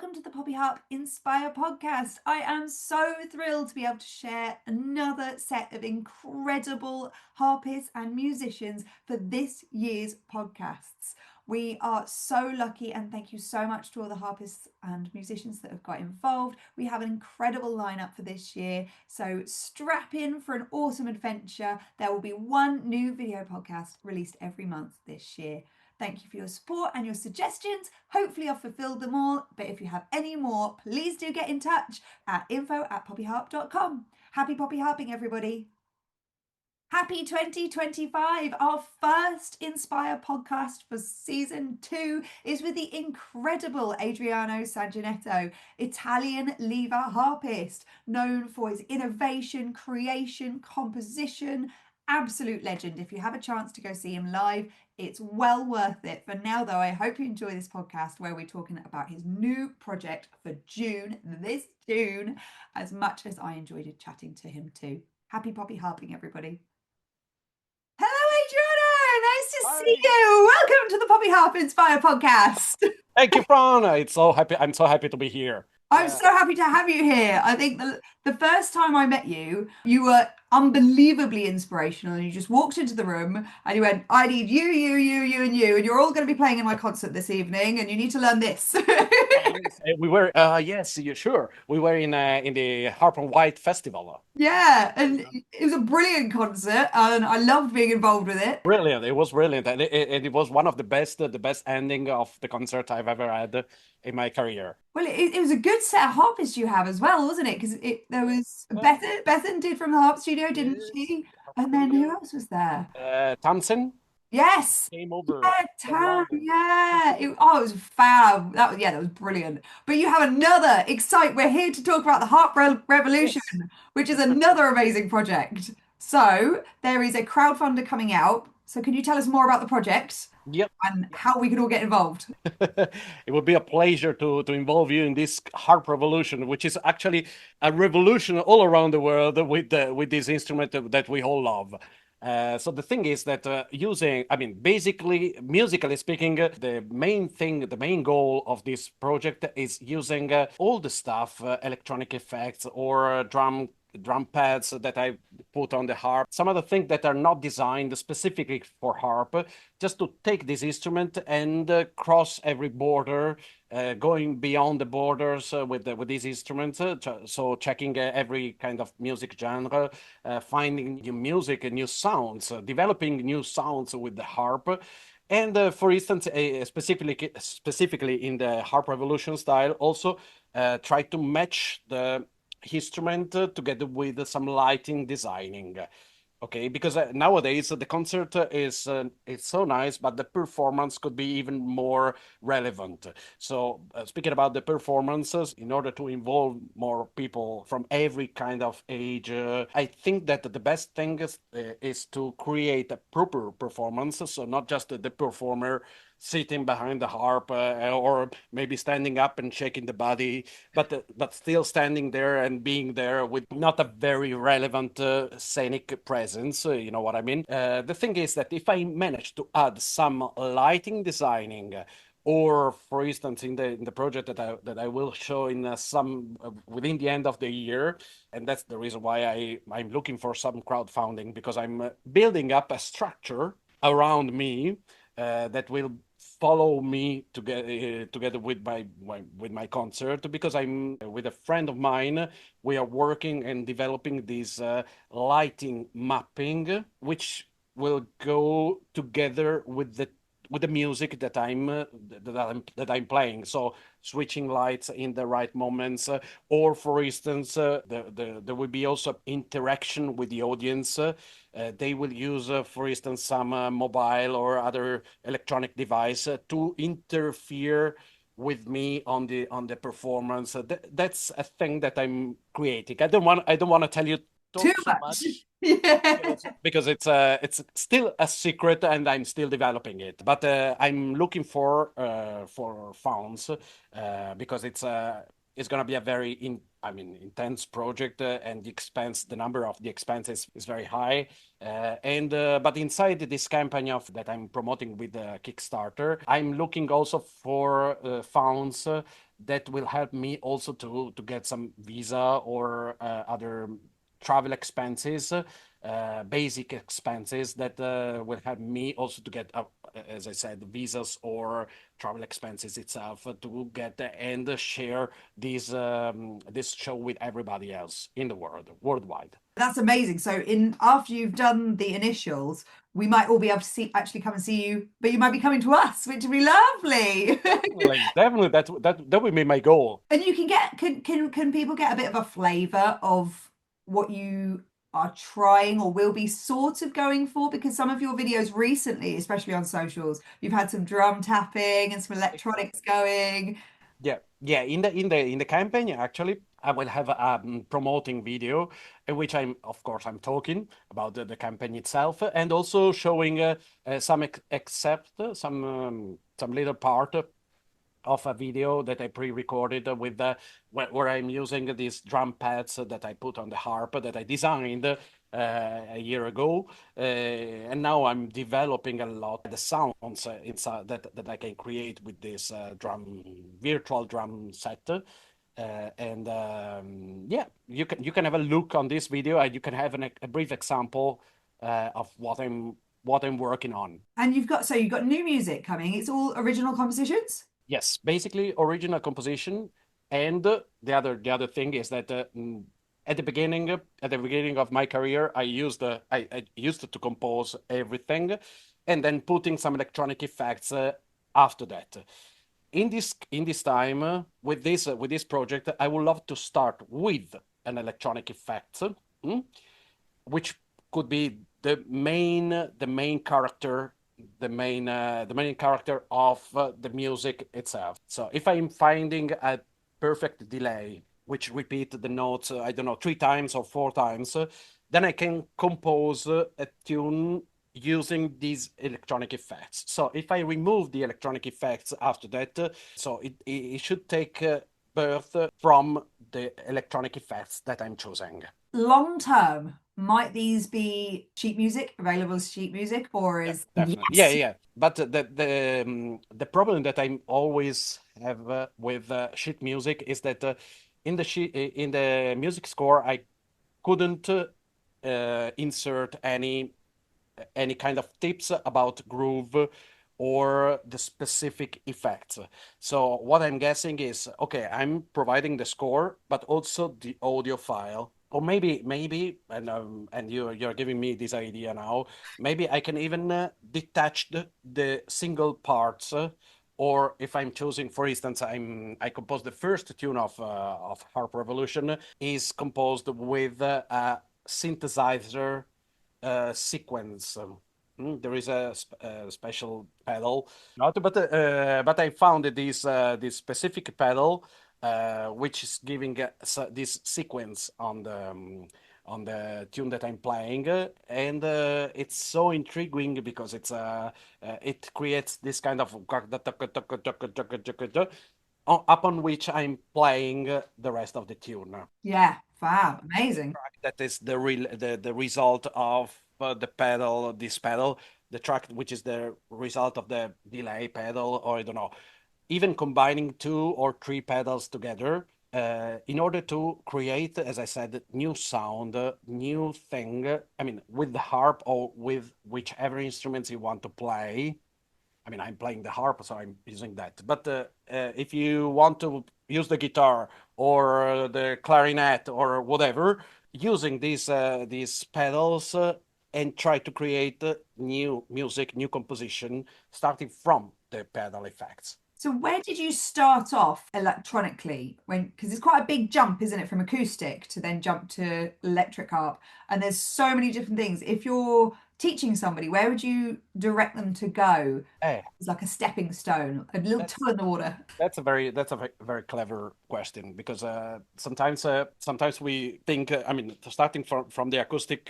welcome to the PoppyHarp Inspired Podcast. I am so thrilled to be able to share another set of incredible harpists and musicians for this year's podcasts. We are so lucky, and thank you so much to all the harpists and musicians that have got involved. We have an incredible lineup for this year, so strap in for an awesome adventure. There will be one new video podcast released every month this year. Thank you for your support and your suggestions. Hopefully I've fulfilled them all, but if you have any more, please do get in touch at info@poppyharp.com. Happy poppy harping, everybody. Happy 2025. Our first Inspire podcast for season 2 is with the incredible Adriano Sangineto, Italian lever harpist, known for his innovation, creation, composition. Absolute legend. If you have a chance to go see him live, it's well worth it. For now, though, I hope you enjoy this podcast where we're talking about his new project for this June, as much as I enjoyed chatting to him too. Happy poppy harping, everybody. Hello, Adriano. Nice to see you. Welcome to the PoppyHarp Inspired Podcast. Thank you, Fran. I'm so happy to be here. I'm so happy to have you here. I think the first time I met you, you were unbelievably inspirational, and you just walked into the room and you went, I need you, and you, and you're all going to be playing in my concert this evening, and you need to learn this. We were, yes, sure. We were in the Harp and White Festival. Yeah, and it was a brilliant concert, and I loved being involved with it. Brilliant. It was brilliant, and it was one of the best ending of the concert I've ever had in my career. Well, it was a good set of harpists you have as well, wasn't it? Because there was Bethan did from the harp studio, didn't she? And then who else was there? Tamsin. Yes. Came over. Yeah, Tam. Yeah. It was fab. That was brilliant. But you have another We're here to talk about the Harp Revolution, yes, which is another amazing project. So there is a crowdfunder coming out. So can you tell us more about the project? Yep. And how we can all get involved? It would be a pleasure to involve you in this Harp Revolution, which is actually a revolution all around the world with this instrument that we all love. So the thing is that basically, musically speaking, the main goal of this project is using all the stuff, electronic effects or drum pads that I put on the harp, some of the things that are not designed specifically for harp, just to take this instrument and cross every border, going beyond the borders with these instruments. So checking every kind of music genre, finding new music and new sounds, developing new sounds with the harp. And for instance, specifically in the Harp Revolution style, also try to match the instrument together with some lighting designing. Okay, because nowadays the concert is so nice, but the performance could be even more relevant. So speaking about the performances, in order to involve more people from every kind of age, I think that the best thing is to create a proper performance. So not just the performer sitting behind the harp or maybe standing up and shaking the body, but still standing there and being there with not a very relevant scenic presence. You know what I mean? The thing is that if I manage to add some lighting designing, or for instance in the project that I will show in some within the end of the year, and that's the reason why I'm looking for some crowdfunding, because I'm building up a structure around me that will follow me together with my concert, because I'm with a friend of mine. We are working and developing this lighting mapping, which will go together with the music that I'm playing. So switching lights in the right moments, or for instance, there will be also interaction with the audience. They will use, for instance, some mobile or other electronic device to interfere with me on the performance. That's a thing that I'm creating. I don't want to tell you too much. Yeah. Because it's still a secret and I'm still developing it. But I'm looking for funds because it's going to be a very I mean, intense project, and the number of the expenses is very high. And but inside this campaign of that I'm promoting with Kickstarter, I'm looking also for funds that will help me also to get some visa or other travel expenses, basic expenses that will help me also to get, as I said, visas or travel expenses itself to get and share this show with everybody else in the world, worldwide. That's amazing. So in after you've done the initials, we might all be able to see actually come and see you, but you might be coming to us, which would be lovely. Definitely, definitely, that would be my goal. And you can get can people get a bit of a flavor of what you are trying or will be sort of going for? Because some of your videos recently, especially on socials, you've had some drum tapping and some electronics Exactly. going. Yeah, yeah. In the campaign, actually, I will have a promoting video in which of course, I'm talking about the campaign itself and also showing some some little part of a video that I pre-recorded with where I'm using these drum pads that I put on the harp that I designed a year ago, and now I'm developing a lot the sounds inside that I can create with this virtual drum set. And yeah, you can have a look on this video and you can have a brief example of what I'm working on. And you've got new music coming. It's all original compositions. Yes, basically original composition, and the other thing is that at the beginning of my career, I used to compose everything, and then putting some electronic effects after that. In this time with this project, I would love to start with an electronic effect, mm, which could be the main character the main character of the music itself. So if I'm finding a perfect delay which repeat the notes, I don't know, 3 times or 4 times, then I can compose a tune using these electronic effects. So if I remove the electronic effects after that, so it should take birth from the electronic effects that I'm choosing. Long term, might these be sheet music available as sheet music, or Yeah, is definitely. Yeah, yes? yeah. But the problem that I always have with sheet music is that in the music score I couldn't insert any kind of tips about groove or the specific effects. So what I'm guessing is, okay, I'm providing the score, but also the audio file. Or maybe, and you're giving me this idea now. Maybe I can even detach the single parts. Or if I'm choosing, for instance, I composed the first tune of Harp Revolution is composed with a synthesizer sequence. There is a special pedal, not, but I found this specific pedal which is giving this sequence on the tune that I'm playing, and it's so intriguing because it creates this kind of upon which I'm playing the rest of the tune. Yeah, fab, amazing. Track that is the result of the pedal, this pedal, the track which is the result of the delay pedal, or I don't know, even combining 2 or 3 pedals together in order to create, as I said, new sound, new thing. I mean, with the harp or with whichever instruments you want to play. I mean, I'm playing the harp, so I'm using that. But if you want to use the guitar or the clarinet or whatever, using these pedals and try to create new music, new composition, starting from the pedal effects. So where did you start off electronically? When because it's quite a big jump, isn't it, from acoustic to then jump to electric harp? And there's so many different things. If you're teaching somebody, where would you direct them to go? Eh, It's like a stepping stone, a little that's toe in the water. that's a very clever question because sometimes we think I mean starting from the acoustic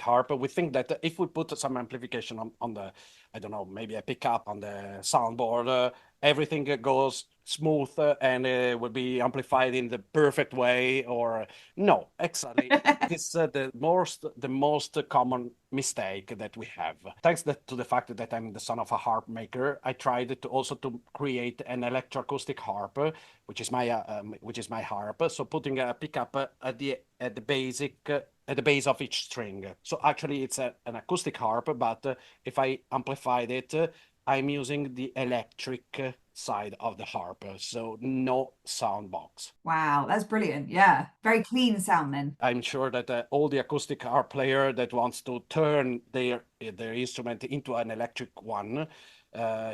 harp, we think that if we put some amplification on the, I don't know, maybe a pickup on the soundboard, everything goes smooth and will be amplified in the perfect way, or no, exactly. This is the most common mistake that we have. Thanks to the fact that I'm the son of a harp maker, I tried to also to create an electroacoustic harp, which is my harp. So putting a pickup at the base of each string. So actually, it's an acoustic harp, but if I amplified it, I'm using the electric side of the harp, so no sound box. Wow, that's brilliant. Yeah. Very clean sound then. I'm sure that all the acoustic harp player that wants to turn their instrument into an electric one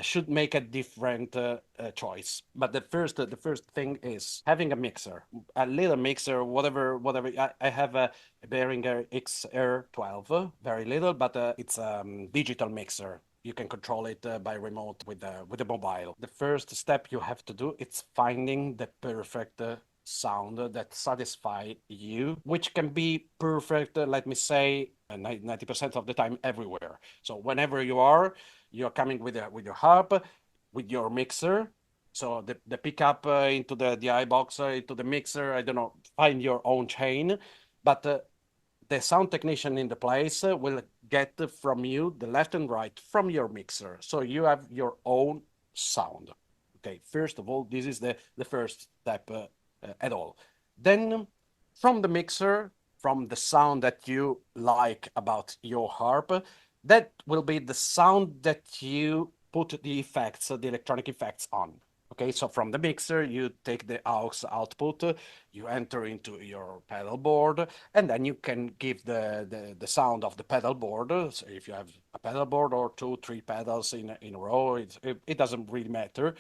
should make a different choice. But the first thing is having a mixer, a little mixer, whatever. I have a Behringer XR12, very little, but it's a digital mixer. You can control it by remote with the mobile. The first step you have to do is finding the perfect sound that satisfy you, which can be perfect, let me say, 90% of the time everywhere. So whenever you're coming with your harp, with your mixer. So the pickup into the iBox, into the mixer, I don't know, find your own chain. But the sound technician in the place will get from you the left and right from your mixer. So you have your own sound. Okay, first of all, this is the first step at all. Then from the mixer, from the sound that you like about your harp, that will be the sound that you put the effects, the electronic effects on. Okay, so from the mixer, you take the aux output, you enter into your pedal board, and then you can give the sound of the pedal board. So if you have a pedal board or two, three pedals in a row, it doesn't really matter.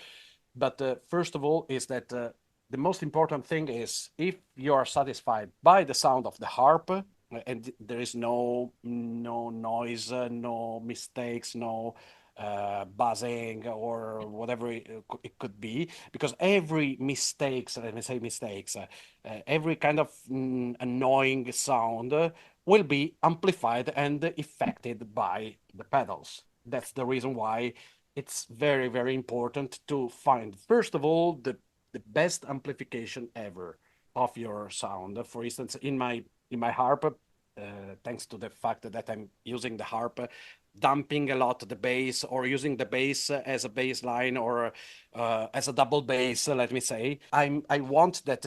But first of all, is that the most important thing is if you are satisfied by the sound of the harp, and there is no noise, no mistakes, no buzzing or whatever it could be, because every mistakes, let me say mistakes, every kind of annoying sound will be amplified and affected by the pedals. That's the reason why it's very, very important to find, first of all, the best amplification ever of your sound. For instance, in my harp, thanks to the fact that I'm using the harp, dumping a lot the bass or using the bass as a bass line or as a double bass, let me say, I want that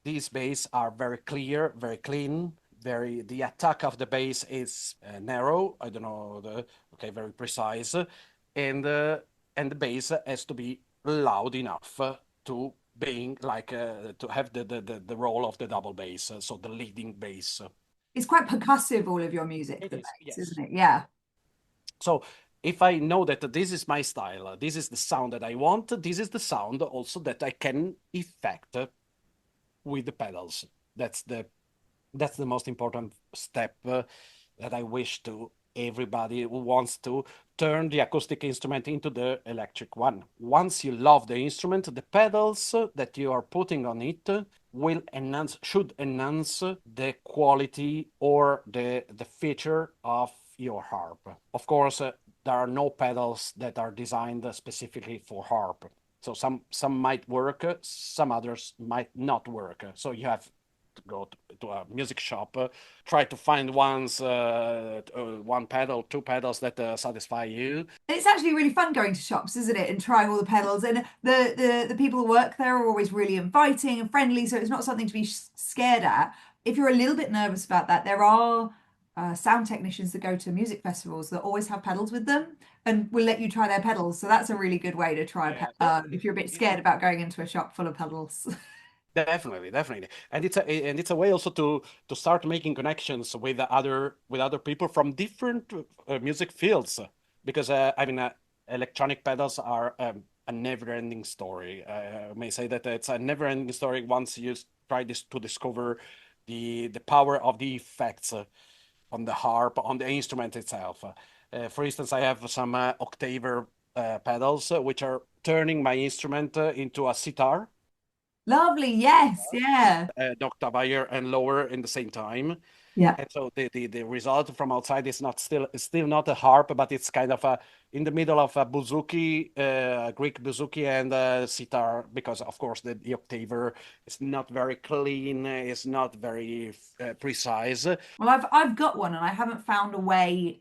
these bass are very clear, very clean. The attack of the bass is narrow. I don't know okay, very precise, and the bass has to be loud enough to being like to have the role of the double bass, so the leading bass. It's quite percussive, all of your music, It the is, bass, yes. isn't it? Yeah. So if I know that this is my style, this is the sound that I want, this is the sound also that I can effect with the pedals. That's the most important step that I wish to everybody who wants to turn the acoustic instrument into the electric one. Once you love the instrument, the pedals that you are putting on it should enhance the quality or the feature of your harp. Of course, there are no pedals that are designed specifically for harp. So some might work, some others might not work. So you have to go to a music shop, try to find one pedal, two pedals that satisfy you. It's actually really fun going to shops, isn't it? And trying all the pedals. And the people who work there are always really inviting and friendly. So it's not something to be scared at. If you're a little bit nervous about that, there are sound technicians that go to music festivals that always have pedals with them and will let you try their pedals. So that's a really good way to try a Yeah, pedal if you're a bit scared about going into a shop full of pedals. definitely, definitely, and it's a way also to start making connections with other people from different music fields, because I mean, electronic pedals are a never-ending story. I may say that it's a never-ending story once you try to discover the power of the effects on the harp, on the instrument itself. For instance, I have some octaver pedals which are turning my instrument into a sitar, Lovely. Yes. Yeah. an octave higher and lower in the same time. Yeah. And so the result from outside is still not a harp, but it's kind of a in the middle of a bouzouki, Greek bouzouki, and a sitar, because of course the octaver is not very clean, is not very precise. Well, I've got one and I haven't found a way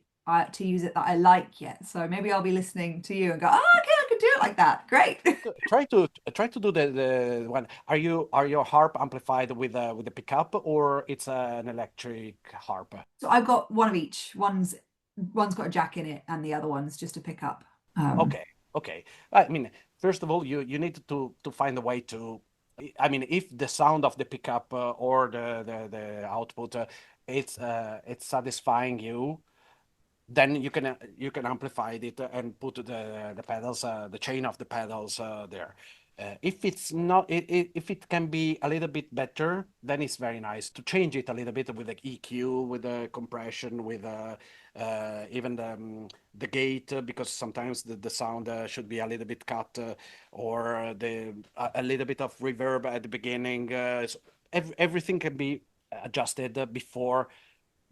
to use it that I like yet. So maybe I'll be listening to you and go, oh, okay, I can do it like that. Great. Try to do the one. Are your harp amplified with a pickup, or it's an electric harp? So I've got one of each. One's got a jack in it, and the other one's just a pickup. Okay, okay. I mean, first of all, you need to find a way to. I mean, if the sound of the pickup or the output it's satisfying you, then you can amplify it and put the pedals, the chain of the pedals there. If it's not, if it can be a little bit better, then it's very nice to change it a little bit with the EQ, with the compression, with even the gate, because sometimes the sound should be a little bit cut, or a little bit of reverb at the beginning. So everything can be adjusted before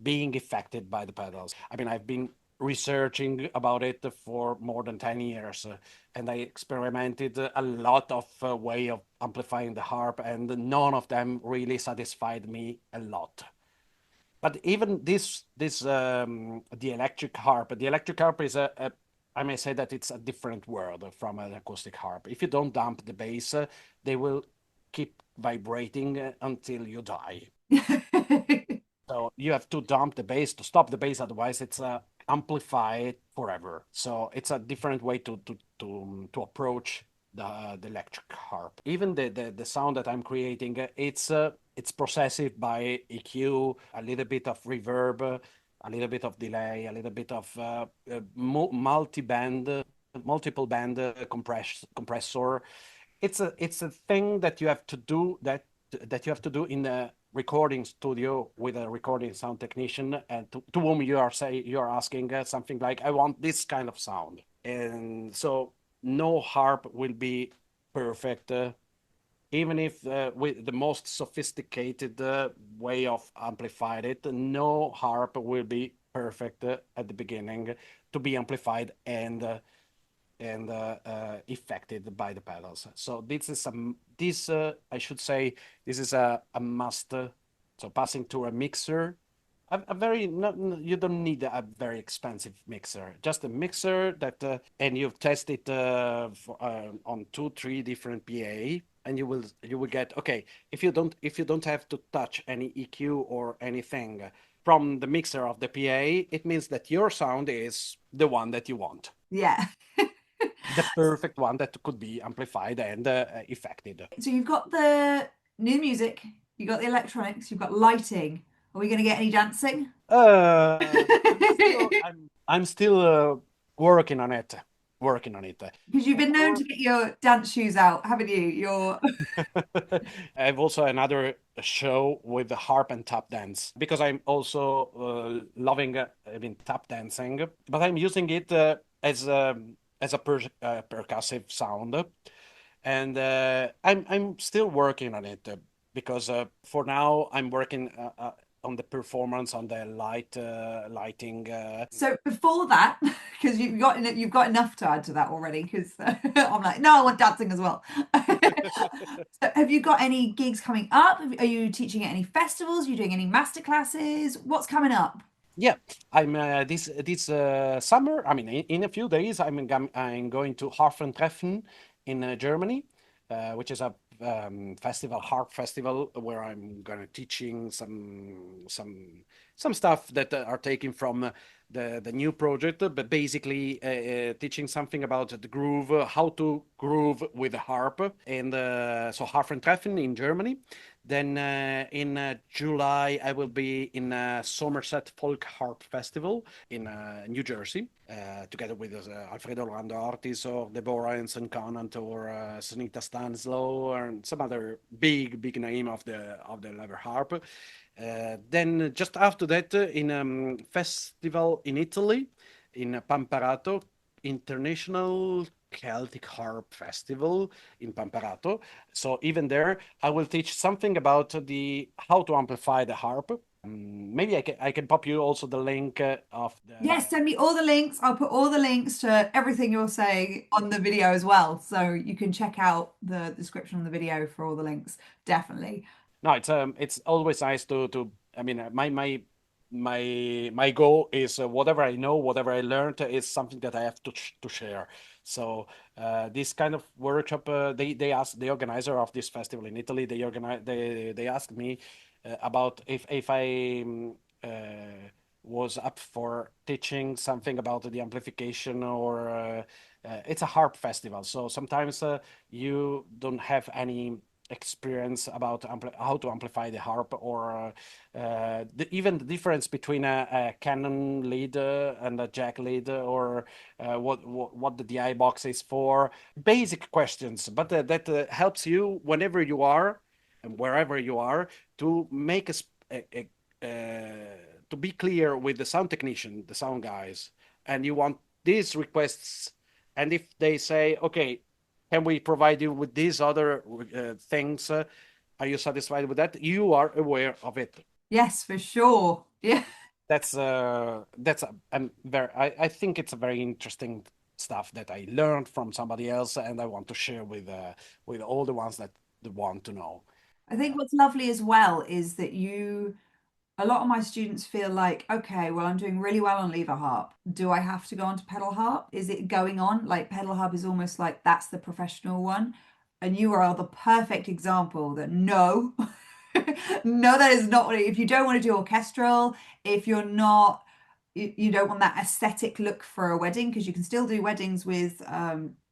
being affected by the pedals. I mean, I've been researching about it for more than 10 years, and I experimented a lot of way of amplifying the harp, and none of them really satisfied me a lot. But even the electric harp is I may say that it's a different world from an acoustic harp. If you don't dump the bass, they will keep vibrating until you die. So you have to dump the bass to stop the bass, otherwise it's amplified forever. So it's a different way to approach the electric harp. Even the sound that I'm creating, it's processed by EQ, a little bit of reverb, a little bit of delay, a little bit of multiple band compressor. It's a thing that you have to do that you have to do in a recording studio with a recording sound technician, and to whom you're asking something like, I want this kind of sound. And so no harp will be perfect, even if with the most sophisticated way of amplifying it, no harp will be perfect at the beginning to be amplified and affected by the pedals. So I should say this is a must. So passing to a mixer, a very you don't need a very expensive mixer, just a mixer that and you've tested on 2-3 different PA, and you will get, okay, if you don't have to touch any EQ or anything from the mixer of the PA, it means that your sound is the one that you want. Yeah. The perfect one that could be amplified and affected. So you've got the new music, you've got the electronics, you've got lighting. Are we going to get any dancing? I'm still working on it. Because you've been known to get your dance shoes out, haven't you? I have also another show with the harp and tap dance, because I'm also loving tap dancing, but I'm using it as a percussive sound, and I'm still working on it, because for now I'm working on the performance, on the lighting. So before that, because you've got enough to add to that already, because I'm like, no, I want dancing as well. So have you got any gigs coming up? Are you teaching at any festivals? Are you doing any master classes? What's coming up? Yeah, I'm this summer. I mean, in a few days, I'm going to Treffen in Germany, which is a harp festival, where I'm gonna teaching some stuff that are taken from the new project, but basically teaching something about the groove, how to groove with the harp, and so Treffen in Germany. Then in July, I will be in Somerset Folk Harp Festival in New Jersey, together with Alfredo Orlando Ortiz, or Deborah Ensign Conant, or Sunita Stanslow, and some other big name of the lever harp. Then just after that, in a festival in Italy, in Pamparato, International Celtic Harp Festival in Pamparato. So even there, I will teach something about the how to amplify the harp. Maybe I can pop you also the link of the. Yes, send me all the links. I'll put all the links to everything you're saying on the video as well. So you can check out the description on the video for all the links. Definitely. No, it's always nice to. I mean, my goal is whatever I know, whatever I learned is something that I have to share. So this kind of workshop, they asked the organizer of this festival in Italy. They asked me about if I was up for teaching something about the amplification or it's a harp festival. So sometimes you don't have any experience about how to amplify the harp or even the difference between a Canon lead and a jack lead or what the DI box is for. Basic questions, but that helps you whenever you are and wherever you are to make to be clear with the sound technician, the sound guys, and you want these requests. And if they say, okay, can we provide you with these other things? Are you satisfied with that? You are aware of it. Yes, for sure. Yeah. I'm very. I think it's a very interesting stuff that I learned from somebody else, and I want to share with all the ones that want to know. I think what's lovely as well is that a lot of my students feel like, okay, well, I'm doing really well on lever harp. Do I have to go on to pedal harp? Is it going on? Like pedal harp is almost like that's the professional one. And you are the perfect example that no, no, that is not what if you don't want to do orchestral, if you're not, you don't want that aesthetic look for a wedding, because you can still do weddings with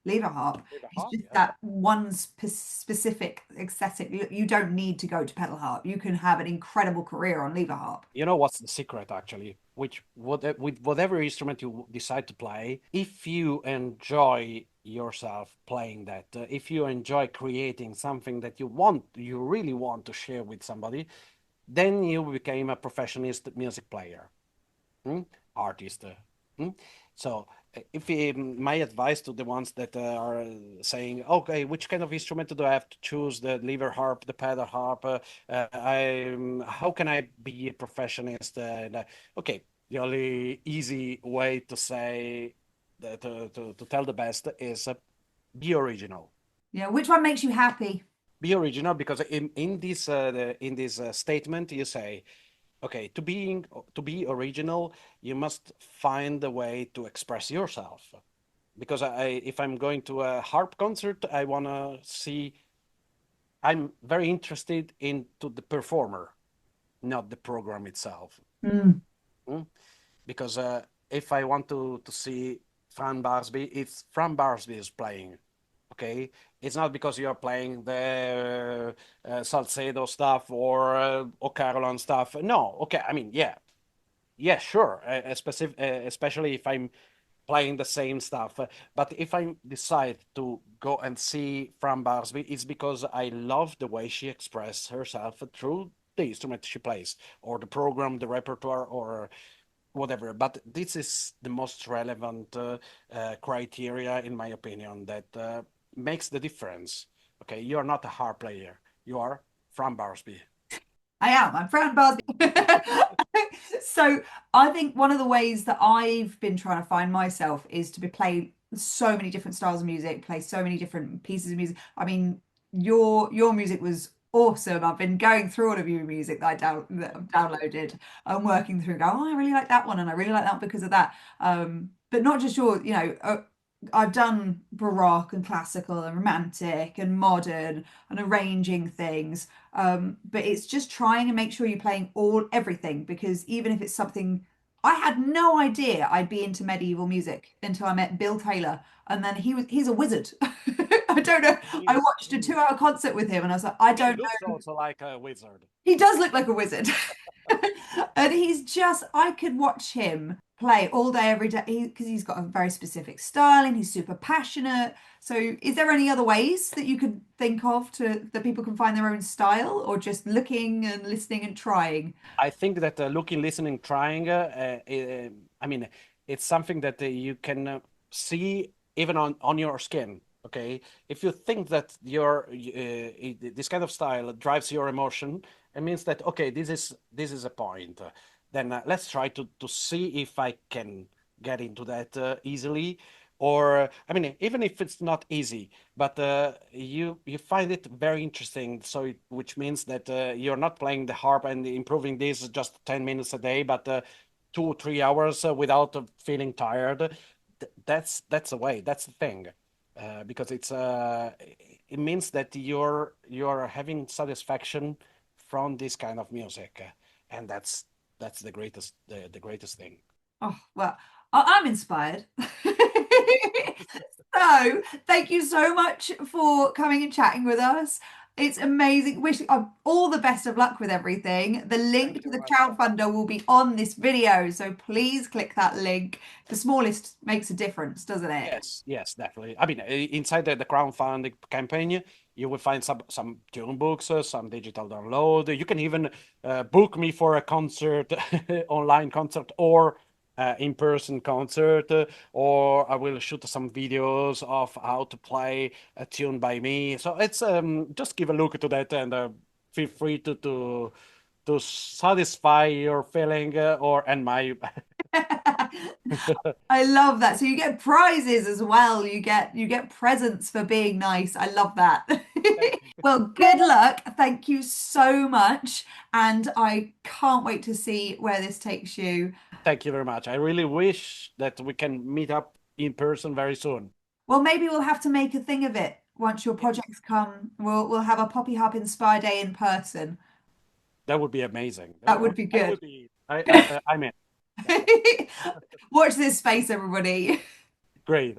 lever harp. With the It's harp, just yeah. that one specific aesthetic. You don't need to go to pedal harp. You can have an incredible career on lever harp. You know what's the secret actually? With whatever instrument you decide to play, if you enjoy yourself playing that, if you enjoy creating something that you really want to share with somebody, then you became a professionist music player, hmm? Artist. Hmm? So, if my advice to the ones that are saying, okay, which kind of instrument do I have to choose? The lever harp, the pedal harp? How can I be a professionist? Okay, the only easy way to say that, to tell the best is be original. Yeah, which one makes you happy? Be original because in this statement you say, okay, to be original, you must find a way to express yourself. Because if I'm going to a harp concert, I want to see. I'm very interested into the performer, not the program itself. Mm. Mm? Because if I want to see Fran Barsby, it's Fran Barsby is playing. Okay, it's not because you're playing the Salcedo stuff or O'Carolan stuff. No, okay. I mean, yeah, sure. Especially if I'm playing the same stuff. But if I decide to go and see Fran Barsby, it's because I love the way she expresses herself through the instrument she plays, or the program, the repertoire, or whatever. But this is the most relevant criteria, in my opinion, that makes the difference. Okay, you're not a harp player. You are Fran Barsby. I am. I'm Fran Bars. So I think one of the ways that I've been trying to find myself is to be play so many different styles of music, play so many different pieces of music. I mean, your music was awesome. I've been going through all of your music that I've downloaded and working through. Go, oh, I really like that one, and I really like that because of that. But not just I've done baroque and classical and romantic and modern and arranging things. But it's just trying and make sure you're playing everything, because even if it's something I had no idea I'd be into medieval music until I met Bill Taylor, and then he's a wizard. I don't know. He I is. watched a 2 hour concert with him and I was like, I He don't looks know. also like a wizard. He does look like a wizard. And I could watch him play all day, every day, because he's got a very specific style and he's super passionate. So, is there any other ways that you could think of to that people can find their own style, or just looking and listening and trying? I think that looking, listening, trying, I mean, it's something that you can see even on your skin. okay, if you think that this kind of style drives your emotion, it means that okay, this is a point. Then let's try to see if I can get into that easily, or I mean, even if it's not easy, but you find it very interesting. So which means that you're not playing the harp and improving this just 10 minutes a day, but 2 or 3 hours without feeling tired. That's the way. That's the thing, because it means that you're having satisfaction from this kind of music, and that's the greatest thing. Oh, well, I'm inspired. So, thank you so much for coming and chatting with us. It's amazing. Wish all the best of luck with everything. The Thank link to you the very much. crowdfunder will be on this video, so please click that link. The smallest makes a difference, doesn't it? Yes, yes, definitely. I mean, inside the crowdfunding campaign, you will find some tune books, some digital download. You can even book me for a concert, online concert, or in-person concert, or I will shoot some videos of how to play a tune by me. So it's just give a look to that, and feel free to satisfy your feeling or and my. I love that. So you get prizes as well. You get presents for being nice. I love that. Thank you. Well, good luck. Thank you so much. And I can't wait to see where this takes you. Thank you very much. I really wish that we can meet up in person very soon. Well, maybe we'll have to make a thing of it once your Yes, projects come. We'll have a PoppyHarp Inspired Day in person. that would be amazing. That would be I good. would be. I'm in. Yeah, Watch this space, everybody. great.